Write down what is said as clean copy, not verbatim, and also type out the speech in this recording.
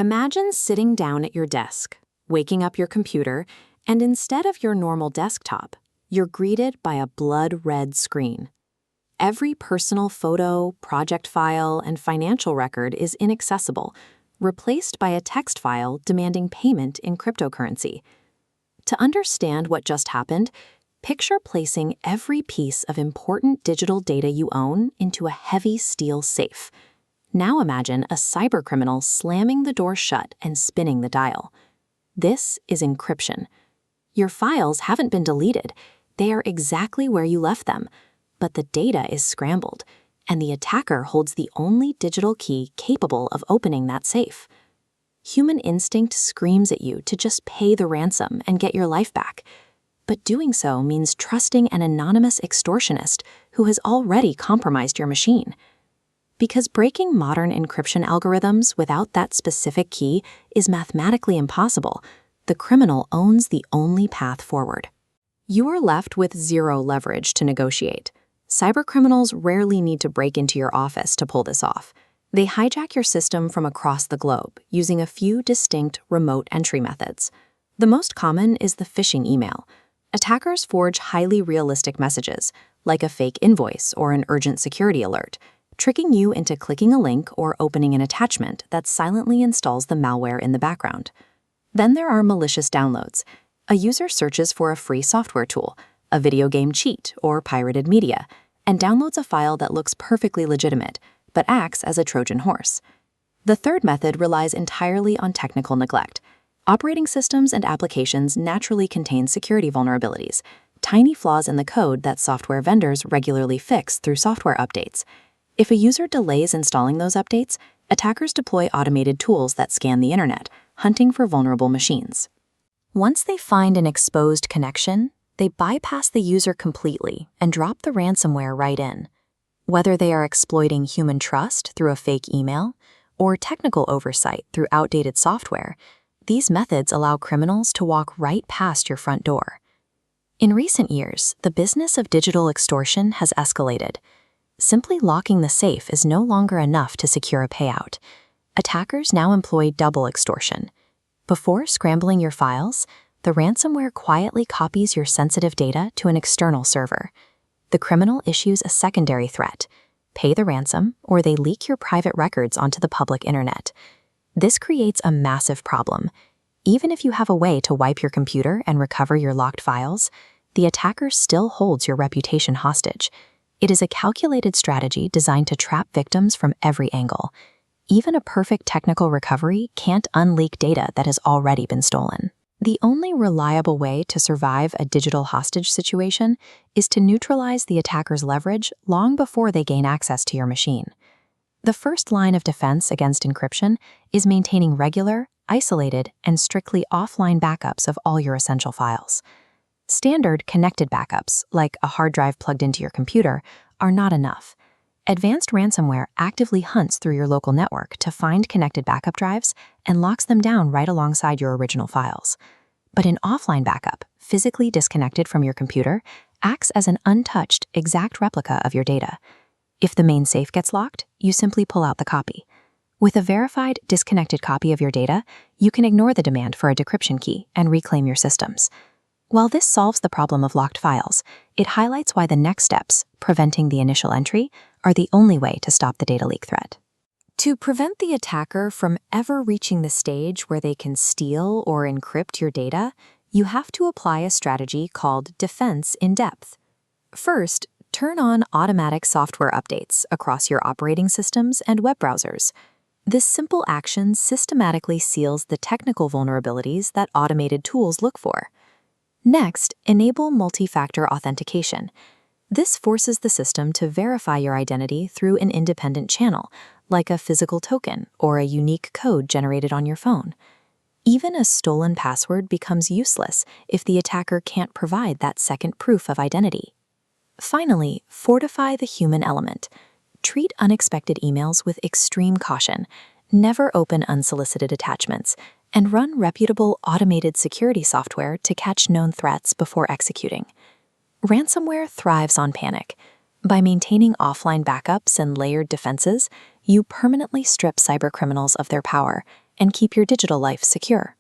Imagine sitting down at your desk, waking up your computer, and instead of your normal desktop, you're greeted by a blood-red screen. Every personal photo, project file, and financial record is inaccessible, replaced by a text file demanding payment in cryptocurrency. To understand what just happened, picture placing every piece of important digital data you own into a heavy steel safe. Now imagine a cybercriminal slamming the door shut and spinning the dial. This is encryption. Your files haven't been deleted. They are exactly where you left them, but the data is scrambled, and the attacker holds the only digital key capable of opening that safe. Human instinct screams at you to just pay the ransom and get your life back, but doing so means trusting an anonymous extortionist who has already compromised your machine. Because breaking modern encryption algorithms without that specific key is mathematically impossible, the criminal owns the only path forward. You are left with zero leverage to negotiate. Cybercriminals rarely need to break into your office to pull this off. They hijack your system from across the globe using a few distinct remote entry methods. The most common is the phishing email. Attackers forge highly realistic messages, like a fake invoice or an urgent security alert, tricking you into clicking a link or opening an attachment that silently installs the malware in the background. Then there are malicious downloads. A user searches for a free software tool, a video game cheat, or pirated media, and downloads a file that looks perfectly legitimate, but acts as a Trojan horse. The third method relies entirely on technical neglect. Operating systems and applications naturally contain security vulnerabilities, tiny flaws in the code that software vendors regularly fix through software updates. If a user delays installing those updates, attackers deploy automated tools that scan the internet, hunting for vulnerable machines. Once they find an exposed connection, they bypass the user completely and drop the ransomware right in. Whether they are exploiting human trust through a fake email or technical oversight through outdated software, these methods allow criminals to walk right past your front door. In recent years, the business of digital extortion has escalated. Simply locking the safe is no longer enough to secure a payout. Attackers now employ double extortion. Before scrambling your files, the ransomware quietly copies your sensitive data to an external server. The criminal issues a secondary threat: pay the ransom, or they leak your private records onto the public internet. This creates a massive problem. Even if you have a way to wipe your computer and recover your locked files, the attacker still holds your reputation hostage. It is a calculated strategy designed to trap victims from every angle. Even a perfect technical recovery can't unleak data that has already been stolen. The only reliable way to survive a digital hostage situation is to neutralize the attacker's leverage long before they gain access to your machine. The first line of defense against encryption is maintaining regular, isolated, and strictly offline backups of all your essential files. Standard connected backups, like a hard drive plugged into your computer, are not enough. Advanced ransomware actively hunts through your local network to find connected backup drives and locks them down right alongside your original files. But an offline backup, physically disconnected from your computer, acts as an untouched, exact replica of your data. If the main safe gets locked, you simply pull out the copy. With a verified, disconnected copy of your data, you can ignore the demand for a decryption key and reclaim your systems. While this solves the problem of locked files, it highlights why the next steps, preventing the initial entry, are the only way to stop the data leak threat. To prevent the attacker from ever reaching the stage where they can steal or encrypt your data, you have to apply a strategy called defense in depth. First, turn on automatic software updates across your operating systems and web browsers. This simple action systematically seals the technical vulnerabilities that automated tools look for. Next, enable multi-factor authentication. This forces the system to verify your identity through an independent channel, like a physical token or a unique code generated on your phone. Even a stolen password becomes useless if the attacker can't provide that second proof of identity. Finally, fortify the human element. Treat unexpected emails with extreme caution. Never open unsolicited attachments, and run reputable automated security software to catch known threats before executing. Ransomware thrives on panic. By maintaining offline backups and layered defenses, you permanently strip cybercriminals of their power and keep your digital life secure.